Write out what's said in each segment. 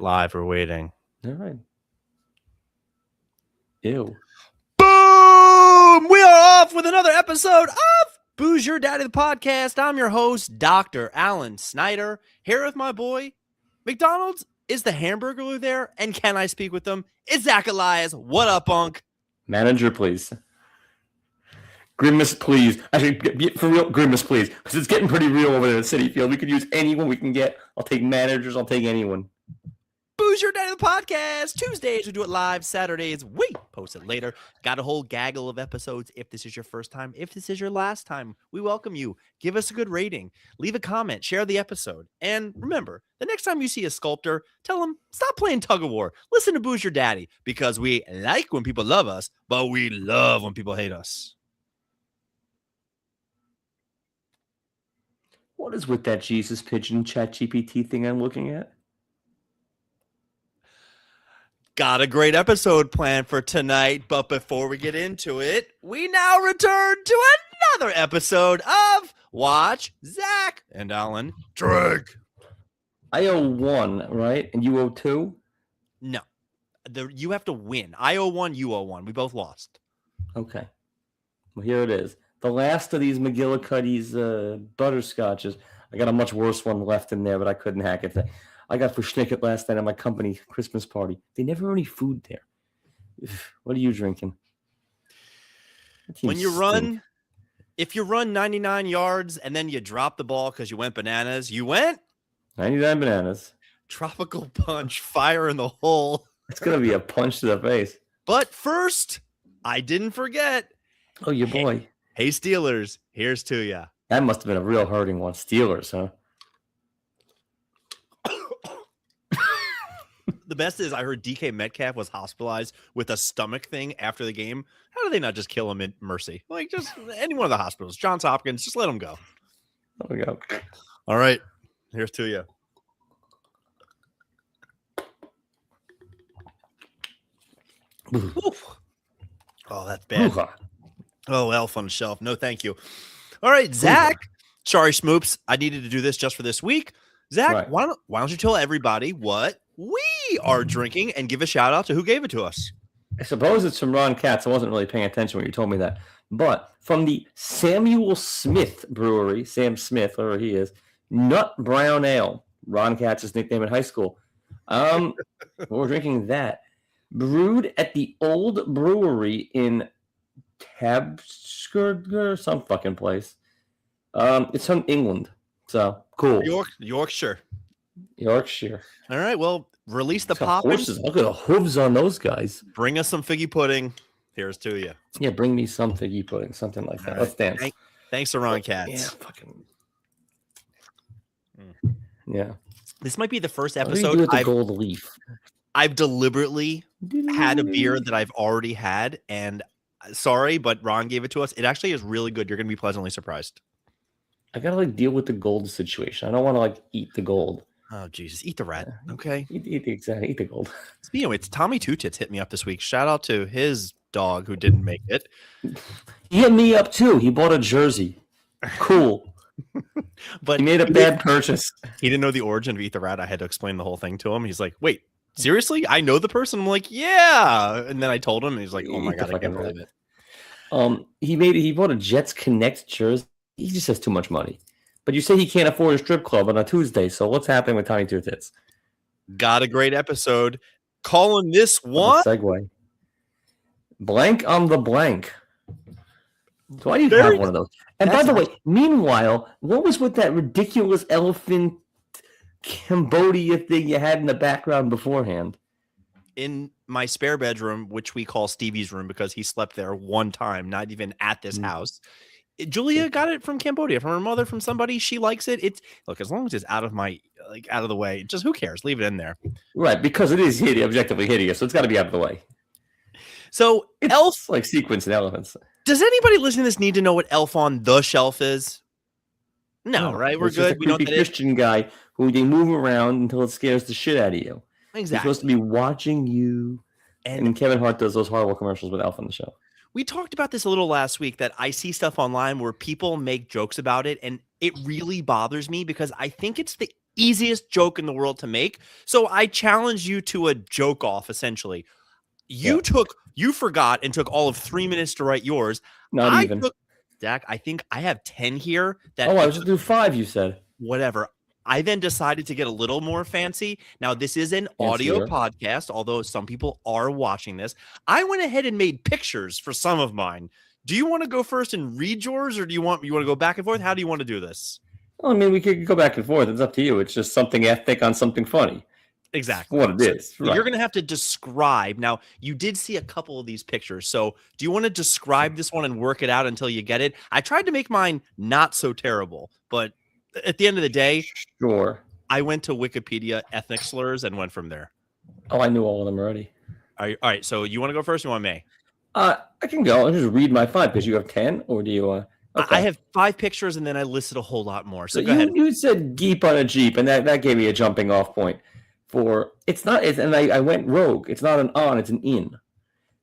Live, we're waiting. All right. Ew. Boom! We are off with another episode of Booze Your Daddy, the podcast. I'm your host, Dr. Alan Snyder, here with my boy. McDonald's, is the hamburger there? And can I speak with them? It's Zach Elias. What up, Unk? Manager, please. Grimace, please. Actually, for real, Grimace, please. Because it's getting pretty real over there at City Field. We could use anyone we can get. I'll take managers. I'll take anyone. Booze Your Daddy, the podcast. Tuesdays, we do it live. Saturdays, we post it later. Got a whole gaggle of episodes. If this is your first time, if this is your last time, we welcome you. Give us a good rating. Leave a comment. Share the episode. And remember, the next time you see a sculptor, tell him, stop playing tug of war. Listen to Booze Your Daddy, because we like when people love us, but we love when people hate us. What is with that Jesus Pigeon ChatGPT thing I'm looking at? Got a great episode planned for tonight, but before we get into it, we now return to another episode of Watch, Zach, and Alan Drink. I owe 1, right? And you owe 2? No. You have to win. I owe 1, you owe 1. We both lost. Okay. Well, here it is. The last of these McGillicuddy's butterscotches. I got a much worse one left in there, but I couldn't hack it. I got for Schnicket last night at my company Christmas party. They never have any food there. What are you drinking? When you run, if you run 99 yards and then you drop the ball because you went bananas, you went 99 bananas. Tropical punch, fire in the hole. It's going to be a punch to the face. But first, I didn't forget. Oh, your boy. Hey, Steelers, here's to ya. That must have been a real hurting one. Steelers, huh? The best is I heard DK Metcalf was hospitalized with a stomach thing after the game. How do they not just kill him at mercy? Like, just any one of the hospitals. Johns Hopkins, just let him go. There we go. All right. Here's to you. Oh, that's bad. Oh, elf on the shelf. No, thank you. All right, Zach. Sorry, Smoops. I needed to do this just for this week. Zach, right. why don't you tell everybody what we are drinking and give a shout out to who gave it to us? I suppose it's from Ron Katz. I wasn't really paying attention when you told me that. But from the Samuel Smith Brewery, Sam Smith, whoever he is, Nut Brown Ale, Ron Katz's nickname in high school. We're drinking that. Brewed at the Old Brewery in Tabskird, some fucking place. It's from England. So cool. Yorkshire. All right. Well, release the poppins. Look at the hooves on those guys. Bring us some figgy pudding. Here's to you. Yeah, bring me some figgy pudding, something like that. Right. Let's dance. Thanks to Ron Katz. Yeah, fucking. Yeah. This might be the first episode gold leaf. I've deliberately had a beer that I've already had, and sorry, but Ron gave it to us. It actually is really good. You're going to be pleasantly surprised. I gotta deal with the gold situation. I don't want to eat the gold. Oh Jesus, eat the rat. Okay, eat the gold. Speaking of which, Tommy Two Tits hit me up this week. Shout out to his dog who didn't make it. He hit me up too. He bought a jersey. Cool. But he made a bad purchase. He didn't know the origin of Eat the Rat. I had to explain the whole thing to him. He's like, "Wait, seriously? I know the person." I'm like, "Yeah." And then I told him, and he's like, "Oh my god, I can't believe it." He bought a Jets Connect jersey. He just has too much money. But you say he can't afford a strip club on a Tuesday, so what's happening with Tommy Two Tits? Got a great episode. Calling this one segue. Blank on the blank. So I need to have one of those. And by the way, meanwhile, what was with that ridiculous elephant Cambodia thing you had in the background beforehand? In my spare bedroom, which we call Stevie's room because he slept there one time, not even at this house. Julia got it from Cambodia, from her mother, from somebody. She likes it. It's look, as long as it's out of the way, just who cares? Leave it in there. Right, because it is objectively hideous, so it's got to be out of the way. So it's Elf, like sequins and elephants. Does anybody listening to this need to know what Elf on the Shelf is? No, right? We're good. We know that Christian guy who they move around until it scares the shit out of you. Exactly. He's supposed to be watching you. And Kevin Hart does those horrible commercials with Elf on the Shelf. We talked about this a little last week, that I see stuff online where people make jokes about it, and it really bothers me because I think it's the easiest joke in the world to make. So I challenge you to a joke off, essentially. You forgot and took all of 3 minutes to write yours. Not even. Dak, I think I have 10 here. That I was just do 5, you said. Whatever. I then decided to get a little more fancy. Now, this is an audio podcast, although some people are watching this. I went ahead and made pictures for some of mine. Do you want to go first and read yours, or do you want to go back and forth? How do you want to do this? Well, I mean, we could go back and forth. It's up to you. It's just something ethnic on something funny. Exactly. That's what it is. Right. You're going to have to describe. Now, you did see a couple of these pictures. So do you want to describe this one and work it out until you get it? I tried to make mine not so terrible, but at the end of the day, sure. I went to Wikipedia ethnic slurs and went from there. Oh, I knew all of them already. All right. So you want to go first? Or you want me? I can go. I'll just read my 5 because you have 10, or do you? Okay. I have 5 pictures, and then I listed a whole lot more. So go ahead. You said "geep on a Jeep," and that gave me a jumping off point. And I went rogue. It's not an on, it's an in.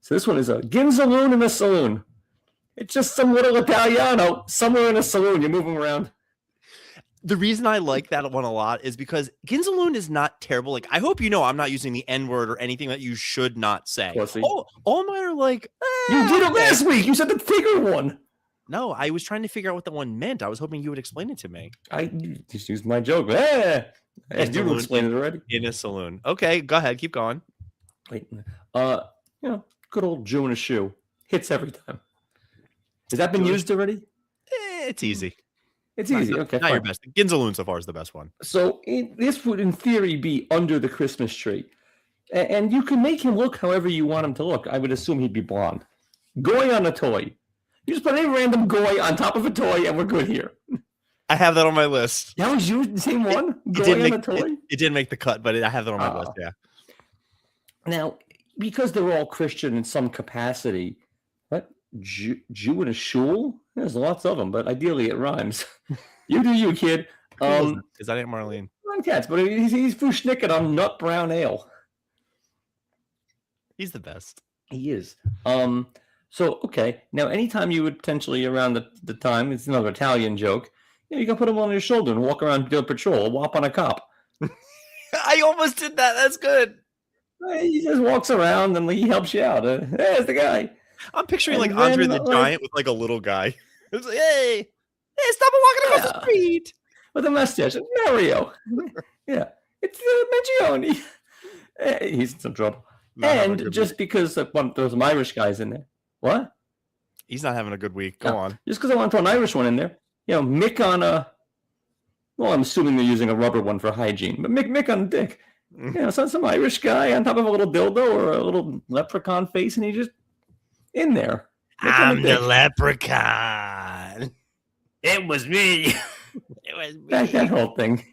So this one is a ginzaloon in a saloon. It's just some little Italiano somewhere in a saloon. You're moving around. The reason I like that one a lot is because ginzaloon is not terrible. Like, I hope you know I'm not using the N-word or anything that you should not say. All mine are like, you did it last week. You said the bigger one. No, I was trying to figure out what the one meant. I was hoping you would explain it to me. I just used my joke. You explained it already. In a saloon. Okay, go ahead. Keep going. Wait. Good old Jew in a shoe. Hits every time. Has that been used already? It's easy. It's easy. Okay, not your best. Ginzaloon so far is the best one. So this would, in theory, be under the Christmas tree. And you can make him look however you want him to look. I would assume he'd be blonde. Goy on a toy. You just put any random goy on top of a toy, and we're good here. I have that on my list. That was you, the same one? It didn't make the cut, but I have that on my list, yeah. Now, because they're all Christian in some capacity, what? Jew in a shul? There's lots of them, but ideally it rhymes. You do you, kid. Is that Aunt Marlene? Ron Katz, but he's fushnicking on nut brown ale. He's the best. He is. So, okay. Now, anytime you would potentially around the time, it's another Italian joke, you can put him on your shoulder and walk around doing patrol, whop on a cop. I almost did that. That's good. He just walks around and he helps you out. There's the guy. I'm picturing like Andre the Giant with like a little guy. It's like, hey, stop walking across the street. With a mustache. Mario. Yeah. It's Mangione. He's in some trouble. And just because there's some Irish guys in there. What? He's not having a good week. Go on. Just because I want to throw an Irish one in there. Mick on a... Well, I'm assuming they're using a rubber one for hygiene. But Mick on a dick. Some Irish guy on top of a little dildo or a little leprechaun face, and he's just in there. I'm the leprechaun. It was me. It was me. That whole thing.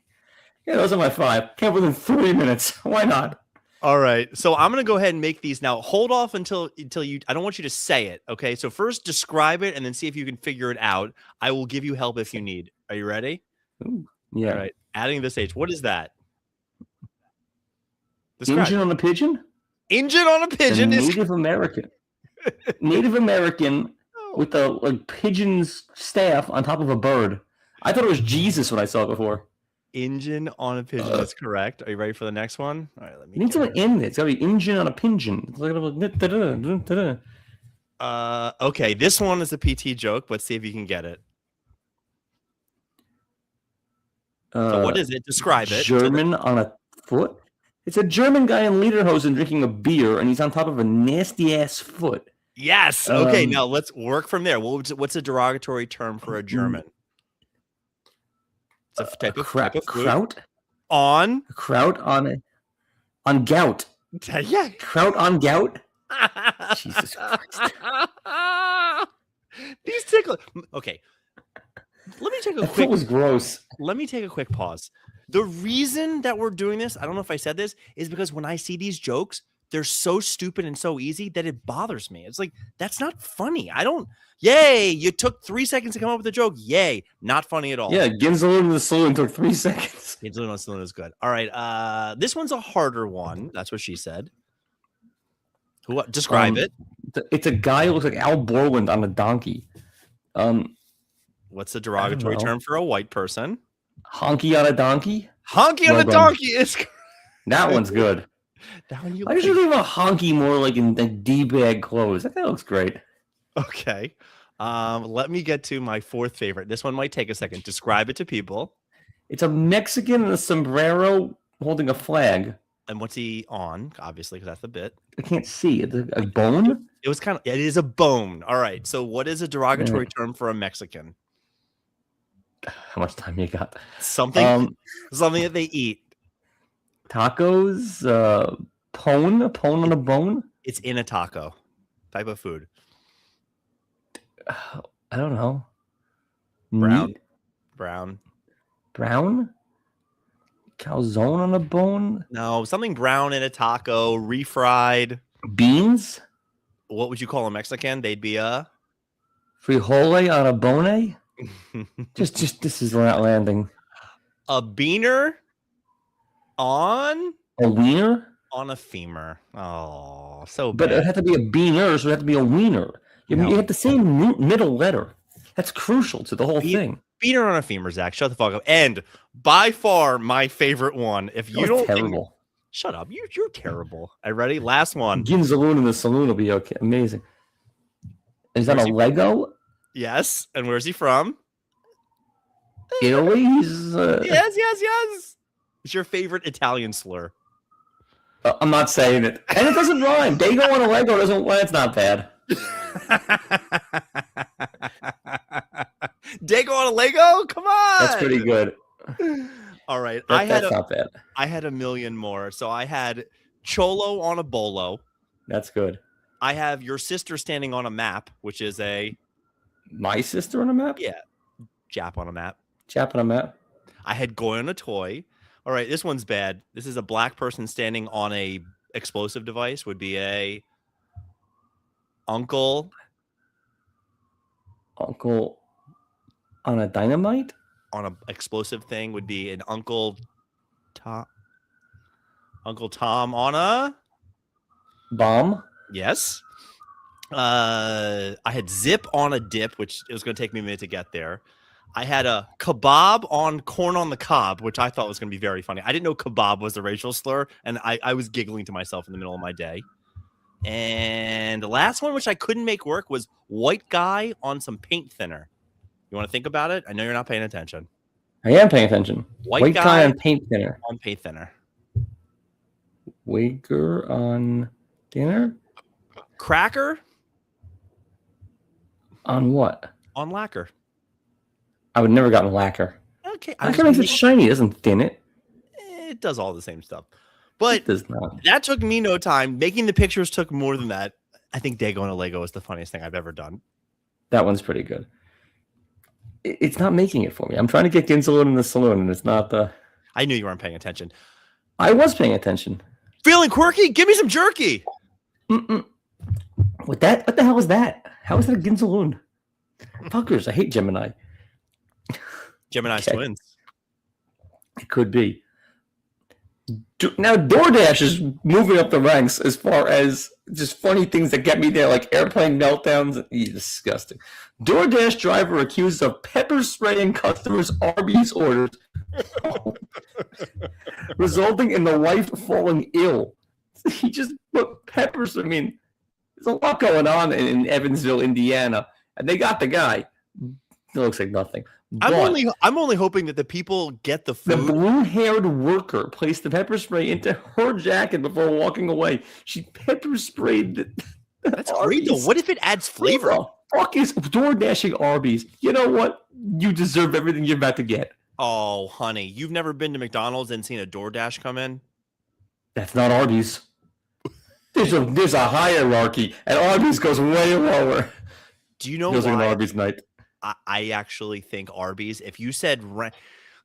Yeah, those are my 5. Came within 3 minutes. Why not? All right. So I'm going to go ahead and make these now. Hold off until you, I don't want you to say it. Okay. So first describe it and then see if you can figure it out. I will give you help if you need. Are you ready? Ooh, yeah. All right. Adding this age. What is that? Engine on a pigeon? Engine on a pigeon. Native American. Native American with a pigeon's staff on top of a bird. I thought it was Jesus when I saw it before. Engine on a pigeon. That's correct. Are you ready for the next one? All right, let me. You need someone in there. It's got to be engine on a pigeon. It's like okay, this one is a PT joke. Let's see if you can get it. So what is it? Describe it. German on a foot. It's a German guy in lederhosen drinking a beer, and he's on top of a nasty ass foot. Yes. Okay. Now let's work from there. What's a derogatory term for a German? It's a type of kraut on gout. Yeah, kraut on gout. Jesus Christ! These tickle. Okay, let me take a quick. That was gross. Let me take a quick pause. The reason that we're doing this, I don't know if I said this, is because when I see these jokes, they're so stupid and so easy that it bothers me. It's like, that's not funny. Yay, you took 3 seconds to come up with a joke. Yay, not funny at all. Yeah, Ginzaloon in the saloon took 3 seconds. Ginzaloon in the saloon is good. All right, this one's a harder one. That's what she said. Describe it. It's a guy who looks like Al Borland on a donkey. What's the derogatory term for a white person? Honky on a donkey? Honky on Well a done. donkey is. That one's good. That one you I like. usually think of a honky more like in the D-bag clothes. That guy looks great. Okay. Let me get to my fourth favorite. This one might take a second. Describe it to people. It's a Mexican in a sombrero holding a flag. And what's he on? Obviously, because that's the bit. I can't see. It's a bone? It was kind of. It is a bone. All right. So, what is a derogatory term for a Mexican? How much time you got? Something that they eat. Tacos? Pone on a bone? It's in a taco type of food. I don't know. Brown. Meat? Brown. Calzone on a bone? No, something brown in a taco, refried. Beans? What would you call a Mexican? They'd be a Frijole on a bone? just this is not landing. a beaner on A wiener? on a femur. Oh, so But bad. it had to be a beaner, so it had to be a wiener. No. You had the same middle letter. That's crucial to the whole thing. Beaner on a femur, Zach. Shut the fuck up. And by far my favorite one. If you don't terrible. shut up. You're terrible. All right, ready? Last one. Ginzaloon in the saloon will be okay. Amazing. Is that a Lego? Yes. And where's he from? Italy? Yes. It's your favorite Italian slur. I'm not saying it. And it doesn't rhyme. Dago on a Lego doesn't. Well, it's not bad. Dago on a Lego? Come on. That's pretty good. All right. That's not bad. I had a million more. So I had Cholo on a bolo. That's good. I have your sister standing on a map, which is a My sister on a map? Yeah. Jap on a map. Chap on a map? I had Goy on a toy. All right, this one's bad. This is a black person standing on a explosive device. Would be a uncle on a dynamite? on a explosive thing. Would be an Uncle Tom on a Bomb? yes. I had Zip on a dip, which it was going to take me a minute to get there. I had a kebab on corn on the cob, which I thought was going to be very funny. I didn't know kebab was a racial slur, and I was giggling to myself in the middle of my day. And the last one, which I couldn't make work, was white guy on some paint thinner. You want to think about it? I know you're not paying attention. I am paying attention. White guy on paint thinner. On paint thinner. Waker on dinner? Cracker On what? on lacquer. I would never gotten lacquer. Okay. Lacquer makes it shiny, doesn't thin it. It does all the same stuff. But It does not. that took me no time. Making the pictures took more than that. I think Dago on a Lego is the funniest thing I've ever done. That one's pretty good. It's not making it for me. I'm trying to get Ginzaloon in the saloon, and it's not the... I knew you weren't paying attention. I was paying attention. Feeling quirky? Give me some jerky. What the hell is that? How is that a Ginzaloon? Fuckers, I hate Gemini. Gemini's Okay. twins. It could be. Now, DoorDash is moving up the ranks as far as just funny things that get me there, like airplane meltdowns. Disgusting. DoorDash driver accused of pepper spraying customers' Arby's orders, resulting in the wife falling ill. He just put peppers. I mean, there's a lot going on in Evansville, Indiana, and they got the guy. It looks like nothing. I'm But only hoping that the people get the the food. blue-haired worker placed the pepper spray into her jacket before walking away. She pepper sprayed. That's great though. What if it adds flavor? Who the fuck is DoorDashing Arby's? You know what? You deserve everything you're about to get. Oh, honey, you've never been to McDonald's and seen a DoorDash come in? That's not Arby's. There's a hierarchy, and Arby's goes way lower. Do you know Feels like an why? Arby's night. I actually think Arby's. If you said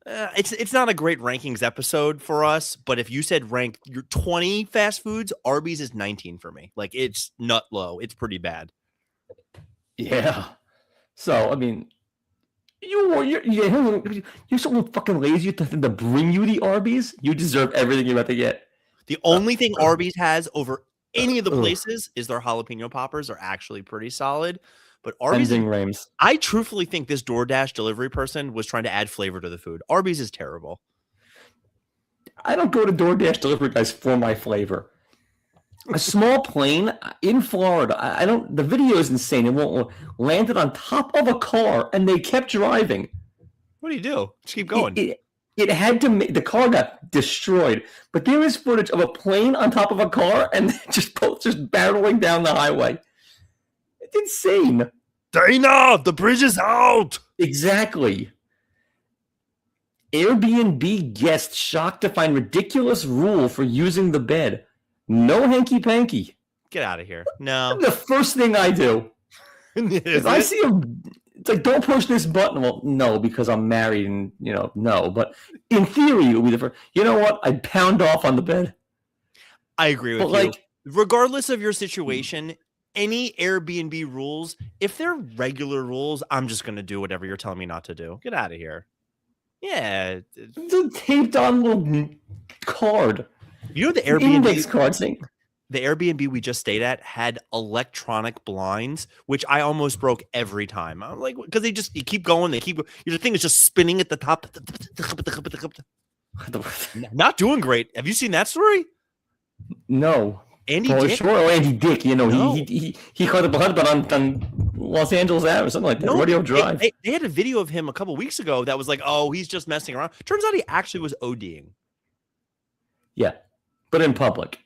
it's not a great rankings episode for us, but if you said rank your 20 fast foods, Arby's is 19 for me. Like it's nut low. It's pretty bad. Yeah. So I mean, you're so fucking lazy to bring you the Arby's. You deserve everything you're about to get. The only thing Arby's has over any of the places is their jalapeno poppers are actually pretty solid. But Arby's, I truthfully think this DoorDash delivery person was trying to add flavor to the food. Arby's is terrible. I don't go to DoorDash delivery guys for my flavor. A small plane in Florida. I don't. The video is insane. It won't landed on top of a car, and they kept driving. What do you do? Just keep going. It had to. The car got destroyed, but there is footage of a plane on top of a car, and just barreling down the highway. It's insane. Dana, the bridge is out. Exactly. Airbnb guest shocked to find ridiculous rule for using the bed. No hanky panky. Get out of here. No. The first thing I do. If I see it's like, don't push this button. Well, no, because I'm married and, no. But in theory, it would be the first. You know what? I'd pound off on the bed. I agree with you. Regardless of your situation, any Airbnb rules, if they're regular rules, I'm just going to do whatever you're telling me not to do. Get out of here. Yeah. It's a taped on little card. You know the Airbnb index card thing. The Airbnb we just stayed at had electronic blinds, which I almost broke every time. I'm like, because you keep going, your thing is just spinning at the top. Not doing great. Have you seen that story? No. Andy Dick? Sure. Oh, Andy Dick. No. He caught a blood on Los Angeles Ave or something like that. No, Rodeo Drive. They had a video of him a couple weeks ago that was like, oh, he's just messing around. Turns out he actually was ODing. Yeah, but in public.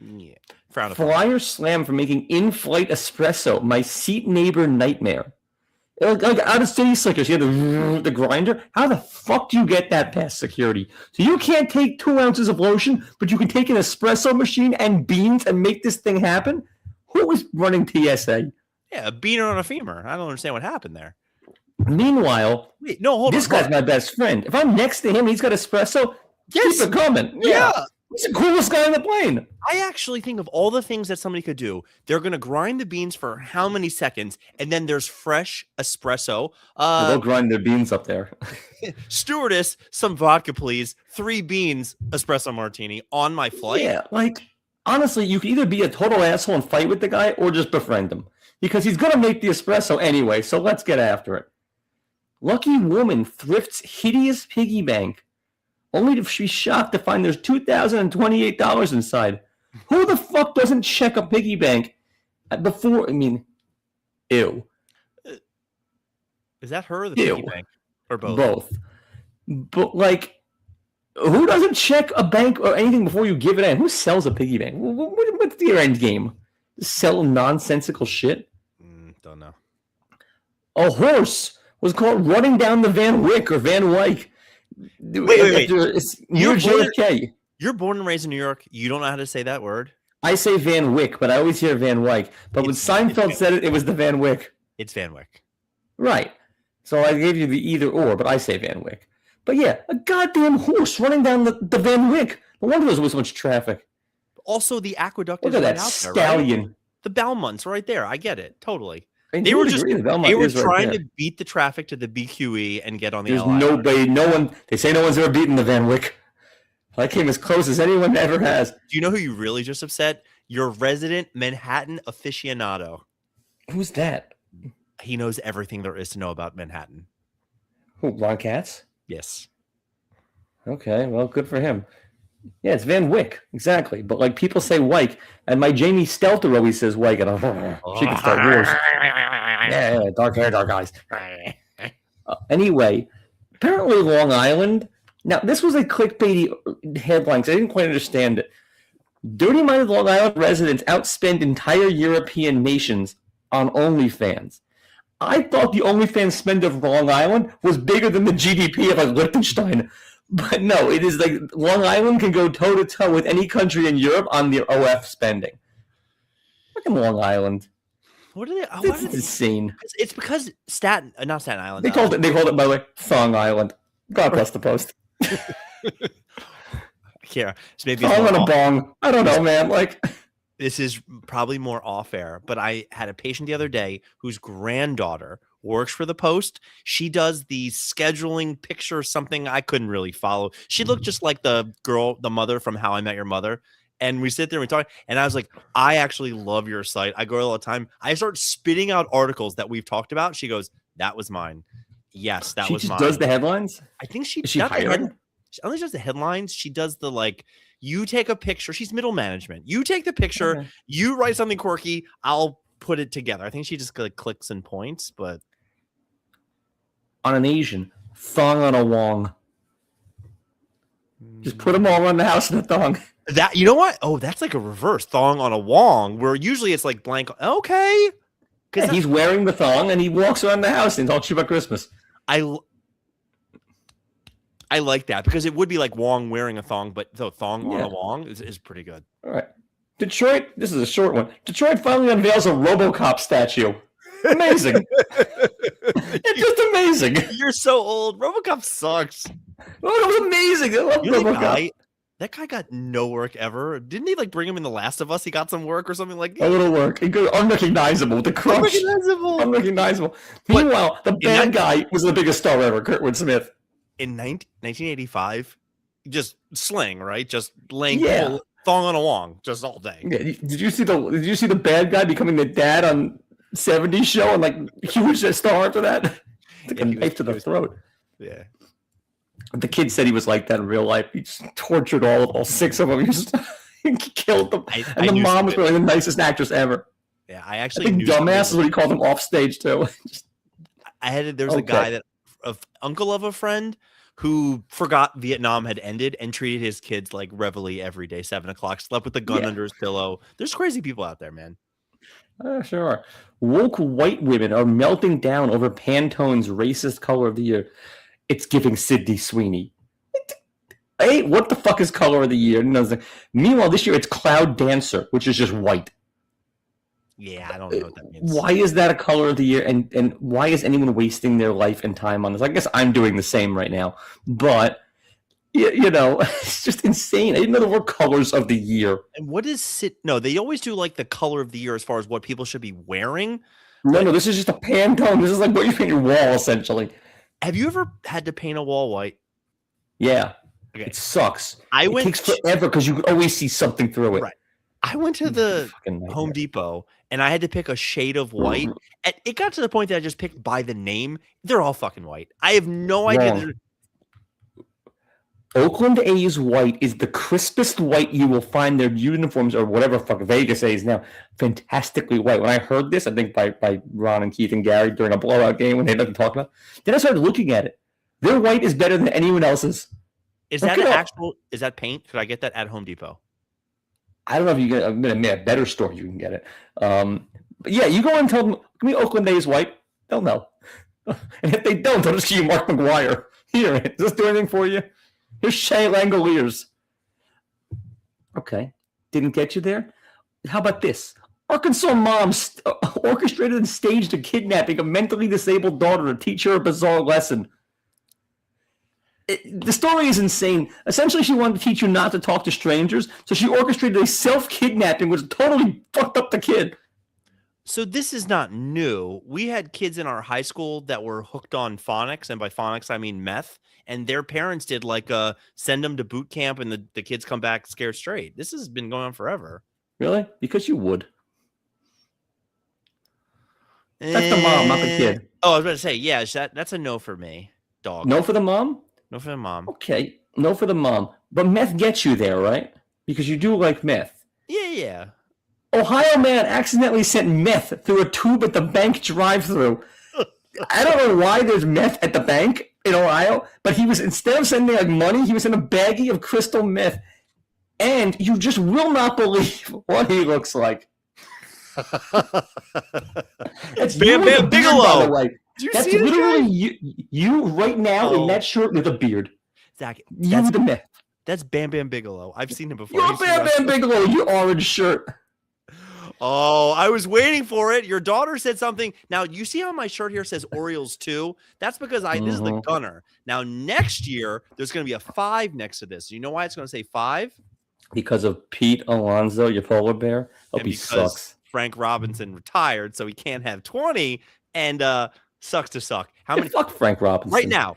Yeah. Flyer slam for making in-flight espresso. My seat neighbor nightmare. Like out of city slickers, you have the grinder. How the fuck do you get that past security? So you can't take 2 ounces of lotion, but you can take an espresso machine and beans and make this thing happen? Who is running TSA? Yeah, a beaner on a femur. I don't understand what happened there. Meanwhile, this guy's my best friend. If I'm next to him, he's got espresso. Keep it coming. Yeah. He's the coolest guy on the plane. I actually think of all the things that somebody could do. They're going to grind the beans for how many seconds, and then there's fresh espresso. They'll grind their beans up there. Stewardess, some vodka, please. 3 beans, espresso martini on my flight. Yeah, honestly, you can either be a total asshole and fight with the guy or just befriend him. Because he's going to make the espresso anyway, so let's get after it. Lucky woman thrifts hideous piggy bank. Only to be shocked to find there's $2,028 inside. Who the fuck doesn't check a piggy bank before? I mean, ew. Is that her or the piggy bank? Or both? Both. But, who doesn't check a bank or anything before you give it in? Who sells a piggy bank? What's your end game? Sell nonsensical shit? Don't know. A horse was caught running down the Van Wyck or Van Wyck. Wait. You're born and raised in New York. You don't know how to say that word? I say Van Wyck, but I always hear Van Wyck. But when Seinfeld said it, it was the Van Wyck. It's Van Wyck. Right. So I gave you the either or, but I say Van Wyck. But yeah, a goddamn horse running down the Van Wyck. No wonder there was so much traffic. Also, the aqueduct is right that out stallion. There, right? The Belmont's right there. I get it. Totally. They were trying to beat the traffic to the BQE and get on the LI. They say no one's ever beaten the Van Wyck. I came as close as anyone ever has. Do you know who you really just upset? Your resident Manhattan aficionado. Who's that? He knows everything there is to know about Manhattan. Who, Ron Katz? Yes. Okay, well, good for him. Yeah, it's Van Wyck, exactly. But people say Wyck, and my Jamie Stelter always says Wyck, and she can start wars. Yeah, dark hair, dark eyes. Anyway, apparently Long Island. Now, this was a clickbaity headline because I didn't quite understand it. Dirty-minded Long Island residents outspend entire European nations on OnlyFans. I thought the OnlyFans spend of Long Island was bigger than the GDP of Liechtenstein. But no, it is Long Island can go toe-to-toe with any country in Europe on the OF spending. Fucking Long Island. What are they? It's insane. It's because not Staten Island. They called it, by the way, Thong Island. God bless the post. Yeah, so maybe Thong on a bong. I don't know, man. This is probably more off-air, but I had a patient the other day whose granddaughter works for the Post. She does the scheduling picture, something I couldn't really follow. She looked just like the mother from How I Met Your Mother. And we sit there and we talk, and I was like, I actually love your site. I go all the time. I start spitting out articles that we've talked about. She goes, that was mine. Yes, that was mine. She does the headlines? I think she hired? unless she does the headlines, she does the like. You take a picture. She's middle management. You take the picture. Okay. You write something quirky. I'll put it together. I think she just like clicks and points, but On an Asian, thong on a wong. Just put them all around the house in a thong. that you know what? Oh, that's like a reverse thong on a wong, where usually it's like blank. Okay, Yeah, he's wearing the thong and he walks around the house and talks about Christmas. I like that because it would be like Wong wearing a thong, but the thong on a wong is pretty good. All right. Detroit, this is a short one. Detroit finally unveils a RoboCop statue. Amazing. It's just amazing. You're so old. RoboCop sucks. Oh, it was amazing. I love RoboCop. That guy got no work ever. Didn't he like bring him in The Last of Us? He got some work or something like a little work. He goes unrecognizable. The crunch. Unrecognizable. Meanwhile, the bad guy was the biggest star ever, Kurtwood Smith. In 1985, just sling, right? Just laying thong on a wong, just all day. Yeah. Did you see the bad guy becoming the dad on 70s show and like huge star after that? Like a knife to the throat. Yeah. The kid said he was like that in real life. He just tortured all 6 of them. He just killed them. And the mom was really the nicest actress ever. Yeah, I actually knew dumbass is what he called them off stage too. There was a guy that uncle of a friend who forgot Vietnam had ended and treated his kids like reveille every day, 7 o'clock, slept with a gun under his pillow. There's crazy people out there, man. Sure. Woke white women are melting down over Pantone's racist color of the year. It's giving Sydney Sweeney. Hey, what the fuck is color of the year? Meanwhile, this year it's Cloud Dancer, which is just white. Yeah, I don't know what that means. Why is that a color of the year? And why is anyone wasting their life and time on this? I guess I'm doing the same right now. But, it's just insane. I didn't know there were colors of the year. And what is No, they always do like the color of the year as far as what people should be wearing. No, this is just a Pantone. This is like what you paint your wall, essentially. Have you ever had to paint a wall white? Yeah. Okay. It sucks. It takes forever because you could always see something through it. Right. I went to the Home Depot and I had to pick a shade of white. And it got to the point that I just picked by the name. They're all fucking white. I have no idea. Oakland A's white is the crispest white you will find. Their uniforms or whatever fuck Vegas A's now fantastically white. When I heard this, I think by Ron and Keith and Gary during a blowout game when they had nothing to talk about, then I started looking at it. Their white is better than anyone else's. Is that paint? Could I get that at Home Depot? I don't know if you get a better store you can get it. But yeah, you go and tell them, give me Oakland A's white. They'll know. And if they don't, they'll just give you Mark McGuire. Here, does this do anything for you? Here's Shea Langoliers. Okay. Didn't get you there? How about this? Arkansas mom orchestrated and staged a kidnapping of mentally disabled daughter to teach her a bizarre lesson. The story is insane. Essentially, she wanted to teach you not to talk to strangers, so she orchestrated a self-kidnapping, which totally fucked up the kid. So this is not new. We had kids in our high school that were hooked on phonics, and by phonics, I mean meth, and their parents did like send them to boot camp, and the kids come back scared straight. This has been going on forever. Really? Because you would. That's the mom, not the kid. Oh, I was about to say, yeah, that's a no for me, dog. No for the mom? No for the mom. Okay, no for the mom. But meth gets you there, right? Because you do like meth. Yeah. Ohio man accidentally sent meth through a tube at the bank drive-thru. I don't know why there's meth at the bank in Ohio, but he was, instead of sending like money, he was in a baggie of crystal meth. And you just will not believe what he looks like. That's Bam Bam Bigelow. By the way. That's literally you right now in that shirt with a beard. Zach, that's the myth. That's Bam Bam Bigelow. I've seen him before. You're Bam Bam Bigelow, your orange shirt. Oh, I was waiting for it. Your daughter said something. Now, you see how my shirt here says Orioles 2? That's because this is the gunner. Now, next year, there's going to be a 5 next to this. You know why it's going to say 5? Because of Pete Alonso, your polar bear? Hope he sucks. Frank Robinson retired, so he can't have 20, and sucks to suck. How many? Fuck Frank Robinson.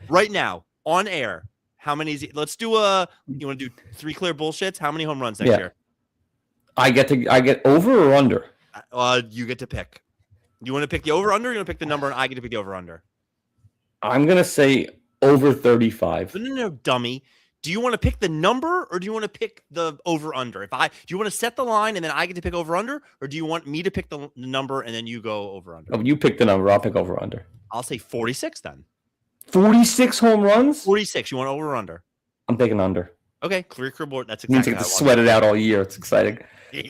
Right now, on air. How many? Let's do you want to do 3 clear bullshits? How many home runs next year? I get over or under. You get to pick. You want to pick the over under? Or you want to pick the number, and I get to pick the over under. I'm gonna say over 35. No, dummy. Do you want to pick the number or do you want to pick the over under? Do you want to set the line and then I get to pick over under, or do you want me to pick the number and then you go over under? Oh, you pick the number. I'll pick over under. I'll say 46 then. 46 home runs? 46. You want over or under? I'm taking under. Okay, clear board. That's Means exactly I get to sweat it out all year. It's exciting.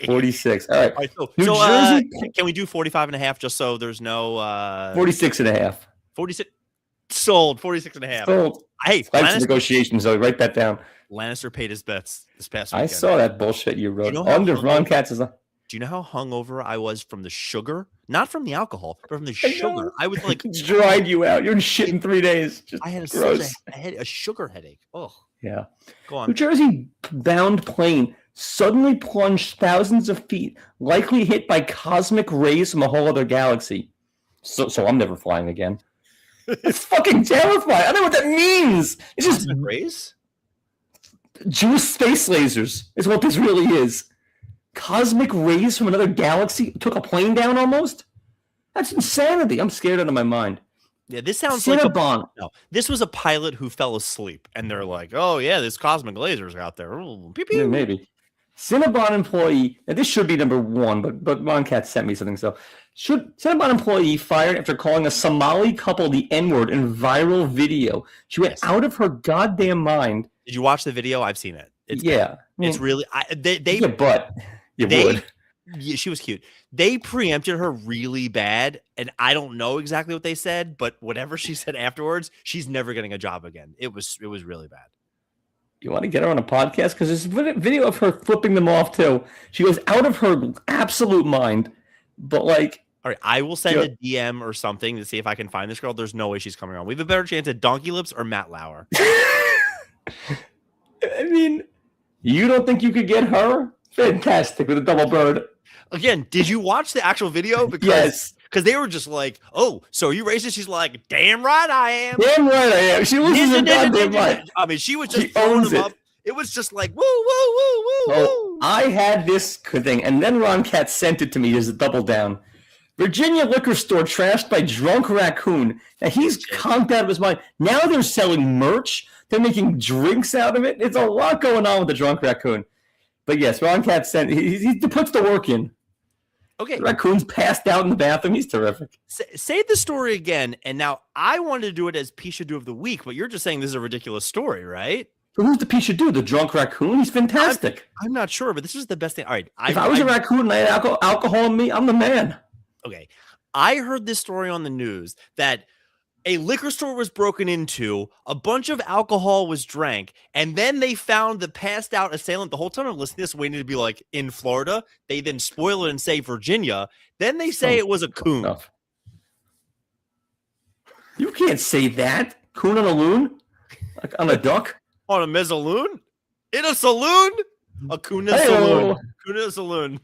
46. All right. All right, New Jersey. Can we do 45 and a half just so there's no 46 and a half. 46 sold 46 and a half. Sold. Hey, Negotiations, so write that down. Lannister paid his bets this past weekend. I saw that bullshit you wrote. You know Under Ron Katz is. Do you know how hungover I was from the sugar? Not from the alcohol, but from the sugar. I was like, it's dried you out. You're in shit in 3 days. Just I had gross. a sugar headache. Oh, yeah. Go on. New Jersey bound plane suddenly plunged thousands of feet, likely hit by cosmic rays from a whole other galaxy. So I'm never flying again. It's fucking terrifying. I don't know what that means. It's just rays. Jewish space lasers is what this really is. Cosmic rays from another galaxy took a plane down almost? That's insanity. I'm scared out of my mind. Yeah, this sounds Cinnabon. No, this was a pilot who fell asleep, and they're like, "Oh yeah, there's cosmic lasers out there." Ooh, pew, pew. Yeah, maybe. Cinnabon employee. Now this should be number 1, but Ron Katz sent me something. So, Cinnabon employee fired after calling a Somali couple the N-word in viral video. She went out of her goddamn mind. Did you watch the video? I've seen it. It's it's really. Yeah, but you would. Yeah, she was cute. They preempted her really bad, and I don't know exactly what they said, but whatever she said afterwards, she's never getting a job again. It was really bad. You want to get her on a podcast? Because there's a video of her flipping them off, too. She goes out of her absolute mind, but like... All right, I will send a DM or something to see if I can find this girl. There's no way she's coming on. We have a better chance at Donkey Lips or Matt Lauer. I mean, you don't think you could get her? Fantastic, with a double bird. Again, did you watch the actual video? Yes. Because they were just like, "Oh, so are you racist?" She's like, "Damn right I am. Damn right I am." She loses her goddamn mind. I mean, she was just throwing them up. It was just like, woo, woo, woo, woo, woo. I had this thing, and then Ron Katz sent it to me as a double down. Virginia liquor store trashed by drunk raccoon. Now, he's conked out of his mind. Now they're selling merch. They're making drinks out of it. It's a lot going on with the drunk raccoon. But yes, Ron Katz sent. He puts the work in. Okay. The raccoon's passed out in the bathroom. He's terrific. Say the story again. And now I wanted to do it as Pishadoo of the week, but you're just saying this is a ridiculous story, right? So who's the Pishadoo? The drunk raccoon? He's fantastic. I'm not sure, but this is the best thing. All right. If I was a raccoon and I had alcohol in me, I'm the man. Okay. I heard this story on the news that a liquor store was broken into, a bunch of alcohol was drank, and then they found the passed out assailant. The whole time I'm listening to this, waiting to be like in Florida. They then spoil it and say Virginia. Then they say it was a coon. Enough. You can't say that. Coon on a loon? Like on a duck? On a mezzaloon? In a saloon? A coon in a saloon. Coon in a saloon.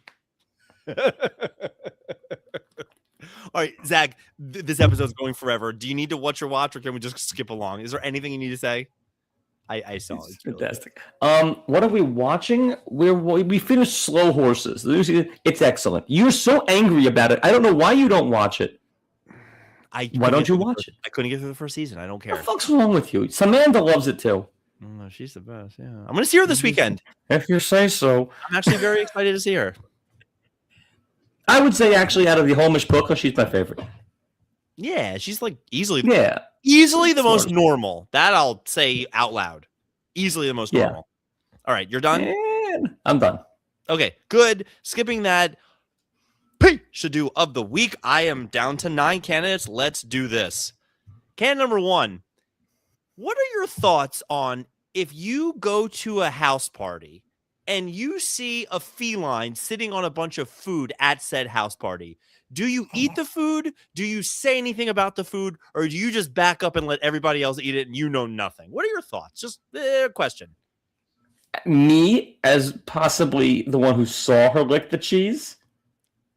All right, Zach, this episode's going forever. Do you need to watch or watch, or can we just skip along? Is there anything you need to say? I saw it. It's fantastic. Really what are we watching? We finished Slow Horses. It's excellent. You're so angry about it. I don't know why you don't watch it. Why don't you watch it? I couldn't get through the first season. I don't care. What the fuck's wrong with you? Samantha loves it too. No, she's the best. Yeah, I'm gonna see her this weekend. If you say so. I'm actually very excited to see her. I would say actually out of the Holmish Booker, she's my favorite. Yeah, she's like easily the most normal. That I'll say out loud. Easily the most normal. All right, you're done? Man, I'm done. Okay, good. Skipping that. Pishadoo of the week. I am down to 9 candidates. Let's do this. Can number 1. What are your thoughts on if you go to a house party and you see a feline sitting on a bunch of food at said house party? Do you eat the food? Do you say anything about the food? Or do you just back up and let everybody else eat it and you know nothing? What are your thoughts? Just a question. Me, as possibly the one who saw her lick the cheese?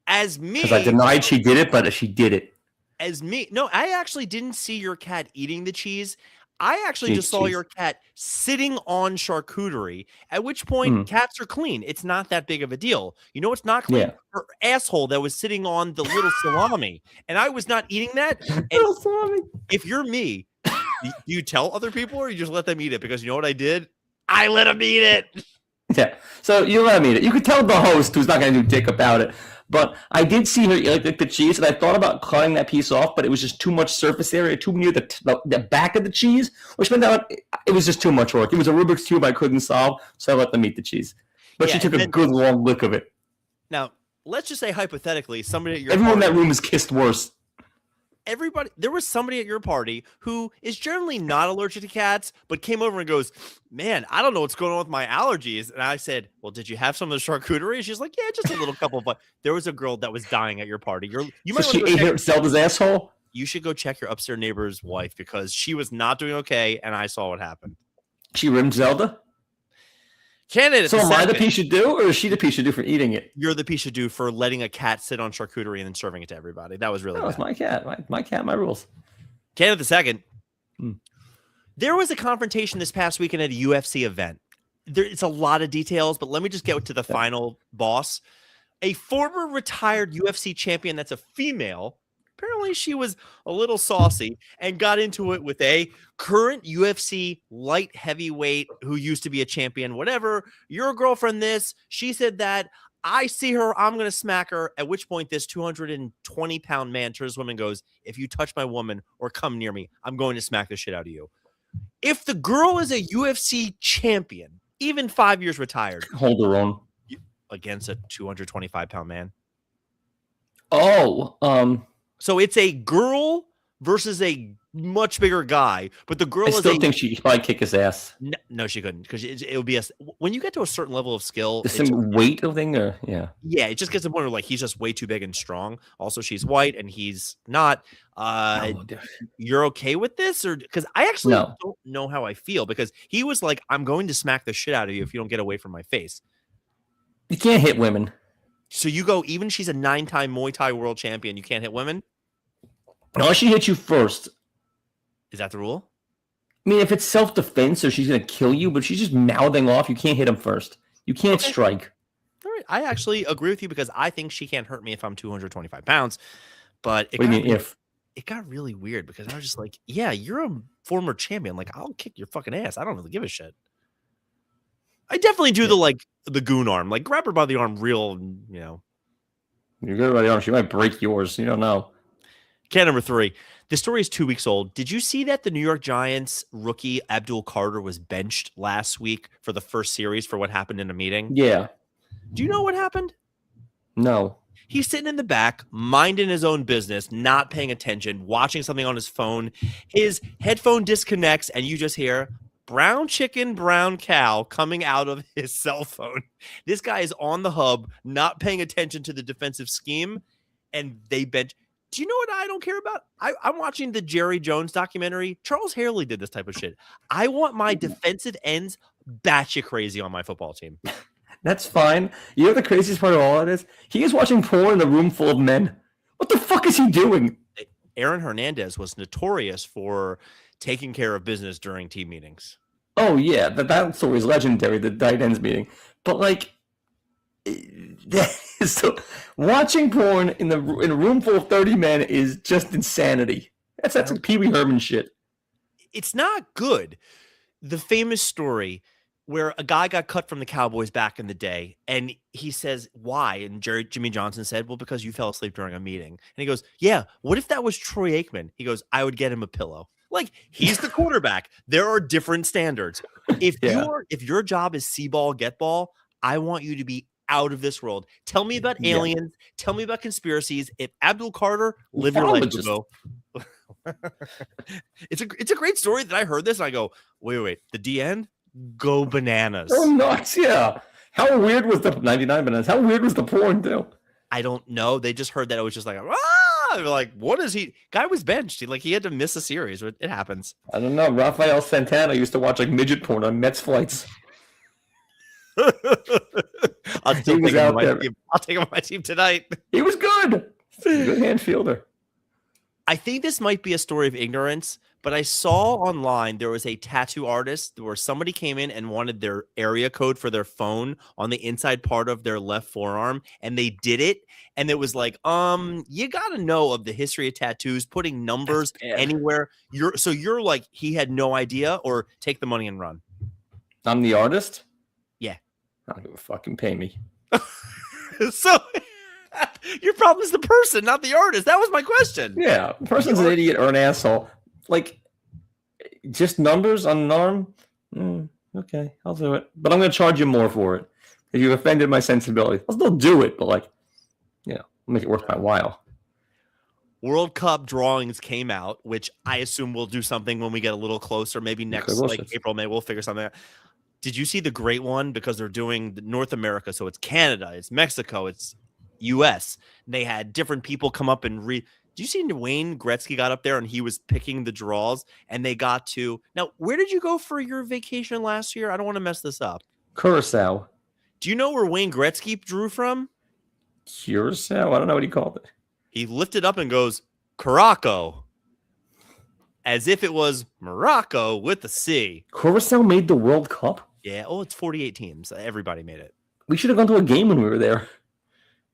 As me. Because I denied she did it, but she did it. As me. No, I actually didn't see your cat eating the cheese. I actually just saw your cat sitting on charcuterie, at which point cats are clean. It's not that big of a deal. You know what's not clean? Yeah. Her asshole that was sitting on the little salami. And I was not eating that. Little salami. If you're me, do you tell other people or you just let them eat it? Because you know what I did? I let him eat it. Yeah. So you let him eat it. You could tell the host who's not going to do dick about it. But I did see her eat like the cheese, and I thought about cutting that piece off, but it was just too much surface area, too near the back of the cheese, which meant that it was just too much work. It was a Rubik's Cube I couldn't solve, so I let them eat the cheese. But she took a good long lick of it. Now, let's just say hypothetically, somebody at your everyone party, in that room is kissed worse. There was somebody at your party who is generally not allergic to cats, but came over and goes, man, I don't know what's going on with my allergies. And I said, well, did you have some of the charcuterie? She's like, yeah, just a little couple. But there was a girl that was dying at your party. You might she ate Zelda's asshole? You should go check your upstairs neighbor's wife because she was not doing okay, and I saw what happened. She rimmed Zelda? Candidate. So am I the Pishadoo, or is she the Pishadoo for eating it? You're the Pishadoo for letting a cat sit on charcuterie and then serving it to everybody. That was really bad. It's my cat. My cat, my rules. Candidate the second. There was a confrontation this past weekend at a UFC event. It's a lot of details, but let me just get to the final boss. A former retired UFC champion that's a female. Apparently, she was a little saucy and got into it with a current UFC light heavyweight who used to be a champion, whatever. Your girlfriend this, she said that. I see her, I'm going to smack her, at which point this 220-pound man turns to woman and goes, if you touch my woman or come near me, I'm going to smack the shit out of you. If the girl is a UFC champion, even 5 years retired. Hold her own. Against a 225-pound man. So it's a girl versus a much bigger guy, but the girl I still think she could probably kick his ass. No, she couldn't, because it would be when you get to a certain level of skill. The same weight of thing, or yeah, it just gets to the point where like he's just way too big and strong. Also, she's white and he's not. You're okay with this, or because I actually don't know how I feel, because he was like, "I'm going to smack the shit out of you if you don't get away from my face." You can't hit women. So you go, even she's a 9-time Muay Thai world champion, you can't hit women? No, she hits you first. Is that the rule? I mean, if it's self-defense, so she's going to kill you, but she's just mouthing off, you can't hit him first. You can't strike. All right. I actually agree with you, because I think she can't hurt me if I'm 225 pounds. But what do you mean if? It got really weird, because I was just like, yeah, you're a former champion. Like, I'll kick your fucking ass. I don't really give a shit. I definitely do the goon arm. Like, grab her by the arm real, You're good by the arm. She might break yours. You don't know. Can number 3. The story is 2 weeks old. Did you see that the New York Giants rookie Abdul Carter was benched last week for the first series for what happened in a meeting? Yeah. Do you know what happened? No. He's sitting in the back, minding his own business, not paying attention, watching something on his phone. His headphone disconnects, and you just hear brown chicken, brown cow coming out of his cell phone. This guy is on the hub, not paying attention to the defensive scheme, and they bench. Do you know what I don't care about? I'm watching the Jerry Jones documentary. Charles Haley did this type of shit. I want my defensive ends batshit crazy on my football team. That's fine. You know the craziest part of all of this? He is watching porn in a room full of men. What the fuck is he doing? Aaron Hernandez was notorious for taking care of business during team meetings. Oh, yeah. That story is legendary, the tight ends meeting. But, like, so watching porn in a room full of 30 men is just insanity. That's like Pee Wee Herman shit. It's not good. The famous story where a guy got cut from the Cowboys back in the day, and he says, why? And Jimmy Johnson said, well, because you fell asleep during a meeting. And he goes, yeah, what if that was Troy Aikman? He goes, I would get him a pillow. Like, he's the quarterback. There are different standards. If your job is see ball, get ball, I want you to be out of this world. Tell me about aliens. Tell me about conspiracies. If Abdul Carter, live your life, Bubo. It's a great story that I heard this and I go, wait, the D end? Go bananas. Oh, nuts, yeah. How weird was the 99 bananas? How weird was the porn, though? I don't know. They just heard that it was just like, they're like, what is he? Guy was benched. He had to miss a series. It happens. I don't know. Rafael Santana used to watch like midget porn on Mets flights. I'll take him on my team tonight. He was good. Good hand fielder. I think this might be a story of ignorance, but I saw online there was a tattoo artist where somebody came in and wanted their area code for their phone on the inside part of their left forearm, and they did it. And it was like, you got to know of the history of tattoos, putting numbers anywhere. You're like, he had no idea, or take the money and run. I'm the artist? Yeah. I don't give a fucking pay me. So your problem is the person, not the artist. That was my question. Yeah, the person's an idiot or an asshole. Like, just numbers on an arm? Okay, I'll do it. But I'm going to charge you more for it. If you've offended my sensibility, I'll still do it, but like, make it worth my while. World Cup drawings came out, which I assume we'll do something when we get a little closer. Maybe next April, May, we'll figure something out. Did you see the great one? Because they're doing North America. So it's Canada, it's Mexico, it's US. They had different people come up and read. Do you see Wayne Gretzky got up there and he was picking the draws and they got to. Now, where did you go for your vacation last year? I don't want to mess this up. Curacao. Do you know where Wayne Gretzky drew from? Curacao? I don't know what he called it. He lifted up and goes, Caraco. As if it was Morocco with the C. Curacao made the World Cup? Yeah. Oh, it's 48 teams. Everybody made it. We should have gone to a game when we were there.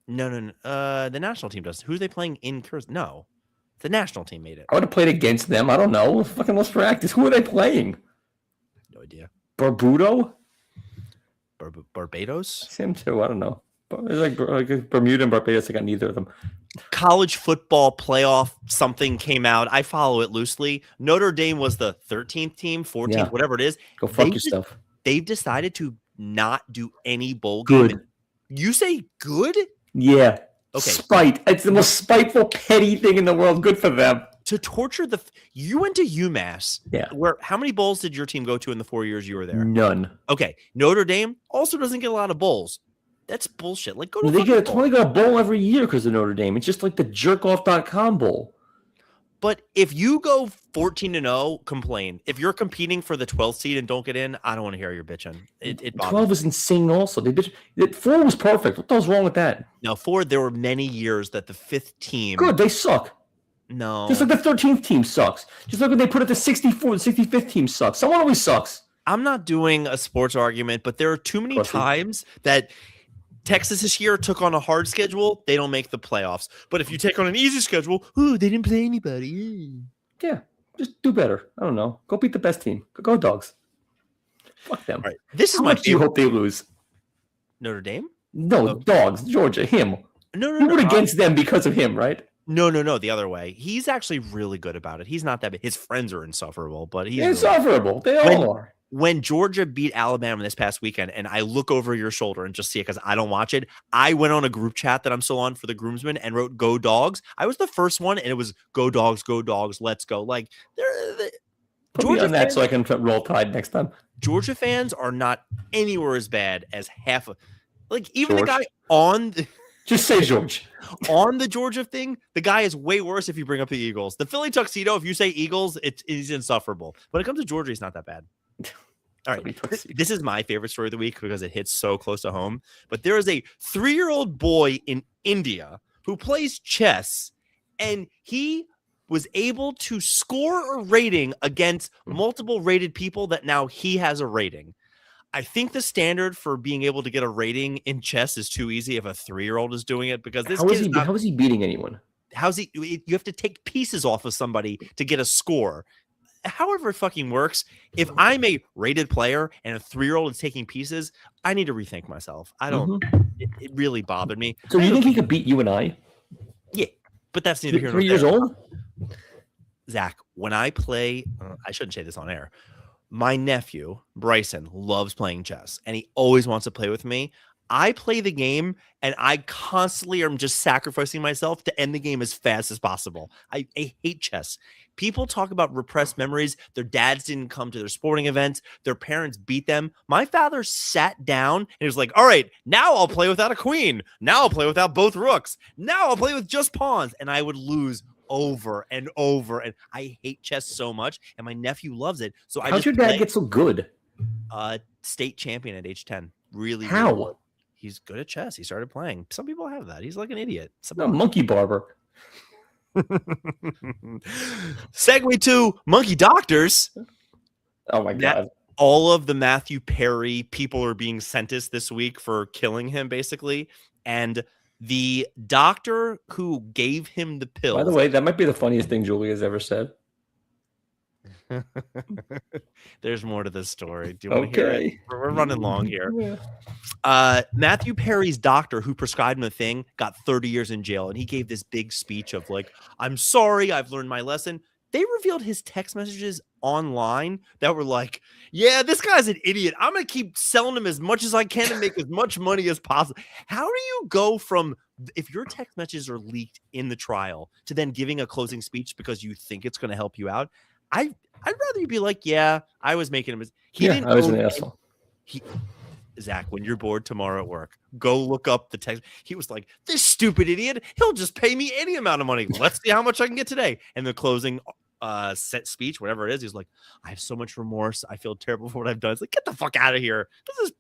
No. The national team does. Who's they playing in Curacao? No. The national team made it. I would have played against them. I don't know. Fucking let's practice. Who are they playing? No idea. Barbudo? Barbados? Him too. I don't know. It's like Bermuda and Barbados. I got neither of them. College football playoff something came out. I follow it loosely. Notre Dame was the 13th team, 14th, whatever it is. Go fuck yourself. They've decided to not do any bowl game. Good. You say good? Yeah. Okay. Spite. It's the most spiteful, petty thing in the world. Good for them. To torture you went to UMass. Yeah. How many bowls did your team go to in the 4 years you were there? None. Okay. Notre Dame also doesn't get a lot of bowls. That's bullshit. Like, go to they only got a bowl every year because of Notre Dame. It's just like the jerkoff.com bowl. But if you go 14-0, complain. If you're competing for the 12th seed and don't get in, I don't want to hear your bitching. It 12 is insane also. 4 was perfect. What the hell's wrong with that? Now, 4, there were many years that the 5th team. Good, they suck. No. Just like the 13th team sucks. Just like when they put it to 64, the 65th team sucks. Someone always sucks. I'm not doing a sports argument, but there are too many times that Texas this year took on a hard schedule. They don't make the playoffs. But if you take on an easy schedule, they didn't play anybody. Yeah, just do better. I don't know. Go beat the best team. Go Dogs. Fuck them. All right. This is How much do you hope they lose? Notre Dame? No, Dogs. Georgia. Him. No. You root against them because of him, right? No. The other way. He's actually really good about it. He's not that bad. His friends are insufferable, but he's insufferable. They all are. When Georgia beat Alabama this past weekend, and I look over your shoulder and just see it because I don't watch it, I went on a group chat that I'm still on for the groomsmen and wrote "Go Dogs." I was the first one, and it was "Go Dogs, go Dogs, let's go!" Like Put Georgia me on that so I can roll Tide next time. Georgia fans are not anywhere as bad as half of, like even George. the guy on. Just say George. On the Georgia thing, the guy is way worse if you bring up the Eagles. The Philly tuxedo, if you say Eagles, he's insufferable. When it comes to Georgia, he's not that bad. All right. This is my favorite story of the week because it hits so close to home. But there is a 3-year-old boy in India who plays chess, and he was able to score a rating against multiple rated people that now he has a rating. I think the standard for being able to get a rating in chess is too easy if a 3-year-old is doing it because this how is he beating anyone? You have to take pieces off of somebody to get a score. However it fucking works, if I'm a rated player and a 3-year-old is taking pieces, I need to rethink myself. I don't. It really bothered me. So you think he could beat you and I? Yeah, but that's neither here nor 3 years old. Zach, when I play, I shouldn't say this on air. My nephew Bryson loves playing chess, and he always wants to play with me. I play the game, and I constantly am just sacrificing myself to end the game as fast as possible. I hate chess. People talk about repressed memories. Their dads didn't come to their sporting events. Their parents beat them. My father sat down and he was like, all right, now I'll play without a queen. Now I'll play without both rooks. Now I'll play with just pawns. And I would lose over and over. And I hate chess so much. And my nephew loves it. So how'd your dad get so good? State champion at age 10. Really? How? Really, he's good at chess. He started playing. Some people have that. He's like an idiot. A monkey barber. Segue to monkey doctors. Oh my god. All of the Matthew Perry people are being sentenced this week for killing him, basically. And the doctor who gave him the pills. By the way, that might be the funniest thing Julie has ever said. There's more to this story. Do you want to hear it? Okay. We're running long here. Yeah. Matthew Perry's doctor who prescribed him the thing got 30 years in jail, and he gave this big speech of like, I'm sorry, I've learned my lesson. They revealed his text messages online that were like, yeah, this guy's an idiot. I'm going to keep selling him as much as I can and make as much money as possible. How do you go from, if your text messages are leaked in the trial, to then giving a closing speech because you think it's going to help you out? I'd rather you be like, yeah, I was making him. I was an asshole. Zach, when you're bored tomorrow at work, go look up the text. He was like, this stupid idiot, he'll just pay me any amount of money. Let's see how much I can get today. And the closing set speech, whatever it is, he's like, I have so much remorse. I feel terrible for what I've done. It's like, get the fuck out of here. This is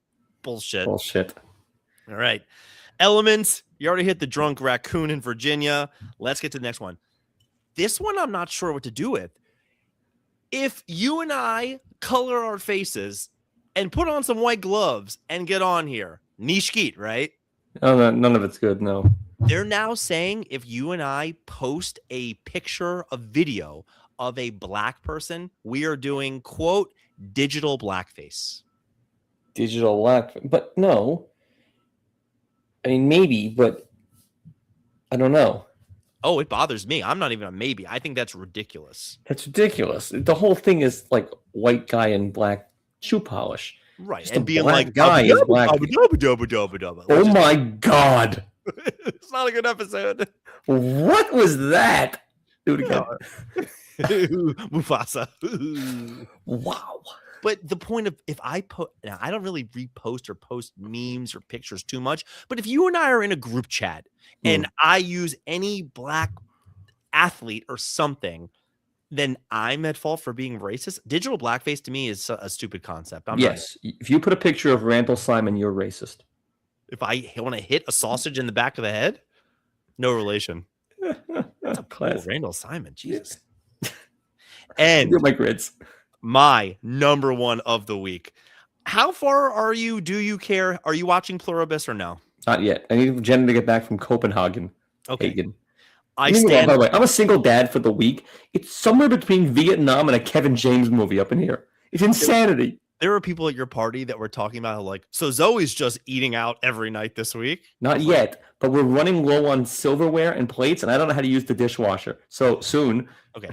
bullshit. All right. Elements. You already hit the drunk raccoon in Virginia. Let's get to the next one. This one I'm not sure what to do with. If you and I color our faces and put on some white gloves and get on here, nishkit, right? Oh, no, none of it's good, no. They're now saying if you and I post a picture, a video of a black person, we are doing, quote, digital blackface. Digital black, but no. I mean, maybe, but I don't know. Oh, it bothers me. I'm not even a maybe. I think that's ridiculous. That's ridiculous. The whole thing is like white guy in black shoe polish. Right. Just and being like, guy is black. Oh my God. It's not a good episode. What was that? Do it again. Mufasa. Wow. But the point of, if I put, now I don't really repost or post memes or pictures too much, but if you and I are in a group chat and I use any black athlete or something, then I'm at fault for being racist. Digital blackface to me is a stupid concept. Yes. If you put a picture of Randall Simon, you're racist. If I want to hit a sausage in the back of the head, no relation. That's a cool Randall Simon. Jesus. And my grids. My number one of the week. How far are you? Do you care? Are you watching Pluribus or no? Not yet. I need Jen to get back from Copenhagen. Okay. Hagen. By the way, I'm a single dad for the week. It's somewhere between Vietnam and a Kevin James movie up in here. It's insanity. There were people at your party that were talking about like, so Zoe's just eating out every night this week. Not yet, but we're running low on silverware and plates, and I don't know how to use the dishwasher. So soon. Okay.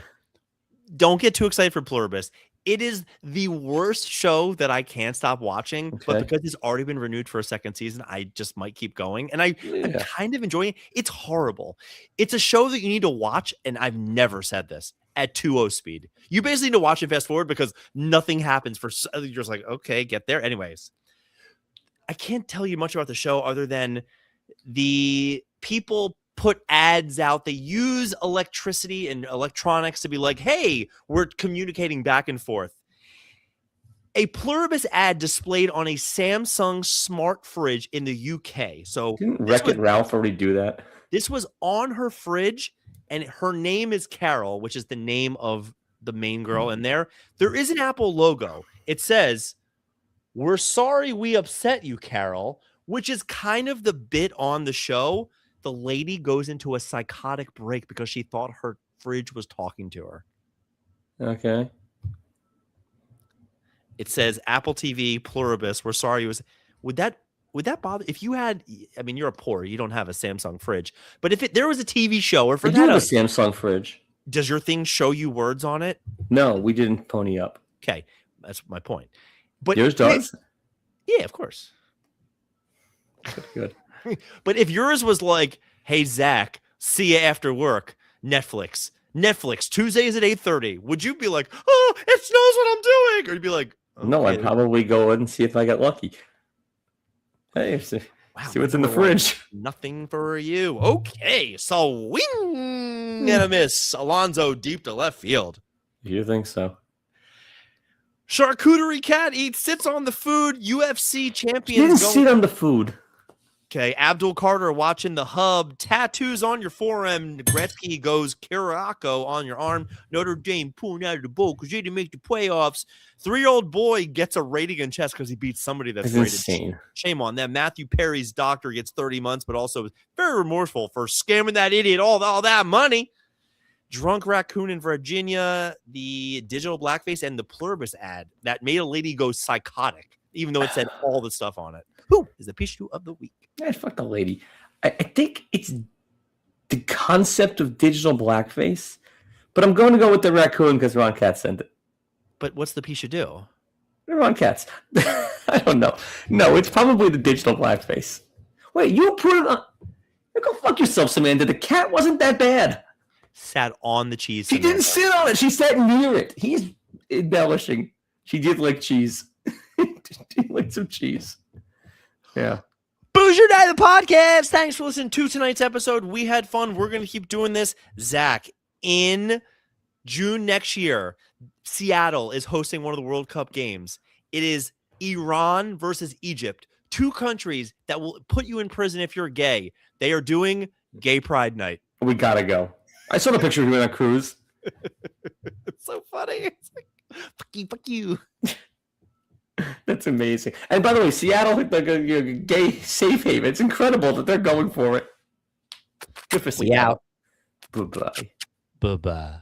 Don't get too excited for Pluribus. It is the worst show that I can't stop watching, but because it's already been renewed for a second season, I just might keep going. And I'm kind of enjoying it. It's horrible. It's a show that you need to watch, and I've never said this, at 2.0 speed. You basically need to watch it fast forward because nothing happens for, you're just like, okay, get there. Anyways, I can't tell you much about the show other than the people put ads out. They use electricity and electronics to be like, hey, we're communicating back and forth. A Pluribus ad displayed on a Samsung smart fridge in the UK. So didn't Wreck-It Ralph already do that? This was on her fridge, and her name is Carol, which is the name of the main girl in there. There is an Apple logo. It says, we're sorry we upset you, Carol, which is kind of the bit on the show. The lady goes into a psychotic break because she thought her fridge was talking to her. Okay. It says Apple TV, Pluribus. We're sorry. Would that bother if you had? I mean, you're poor. You don't have a Samsung fridge. But if there was a TV show, or for I do have a Samsung fridge. Does your thing show you words on it? No, we didn't pony up. Okay, that's my point. But yours does. Yeah, of course. Good. But if yours was like, hey, Zach, see you after work, Netflix, Tuesdays at 8:30, would you be like, oh, it knows what I'm doing? Or you'd be like, okay. No, I'd probably go and see if I got lucky. Hey, see what's in the fridge. Nothing for you. Okay, so wing and a miss. Alonzo deep to left field. You think so? Charcuterie cat sits on the food. UFC champions. He didn't sit on the food. Okay, Abdul Carter watching the hub. Tattoos on your forearm. Gretzky goes Kirako on your arm. Notre Dame pulling out of the bowl because you didn't make the playoffs. 3-year-old boy gets a rating in chest because he beats somebody that's rated. Insane. Shame on them. Matthew Perry's doctor gets 30 months, but also very remorseful for scamming that idiot all that money. Drunk Raccoon in Virginia, the digital blackface, and the Pluribus ad that made a lady go psychotic, even though it said all the stuff on it. Who is the Pishadoo of the week? Yeah, fuck the lady. I think it's the concept of digital blackface, but I'm going to go with the raccoon because Ron Katz sent it. But what's the Pishadoo? Ron Katz. I don't know. No, it's probably the digital blackface. Wait, you put it on. Go fuck yourself, Samantha. The cat wasn't that bad. Sat on the cheese. She didn't sit on it. She sat near it. He's embellishing. She did like cheese. She liked some cheese. Yeah. Boozer Night of the Podcast. Thanks for listening to tonight's episode. We had fun. We're going to keep doing this. Zach, in June next year, Seattle is hosting one of the World Cup games. It is Iran versus Egypt. 2 countries that will put you in prison if you're gay. They are doing Gay Pride Night. We gotta go. I saw the picture of you on a cruise. It's so funny. It's like, fuck you. That's amazing. And by the way, Seattle, the gay safe haven. It's incredible that they're going for it. Good for Seattle. Bye-bye.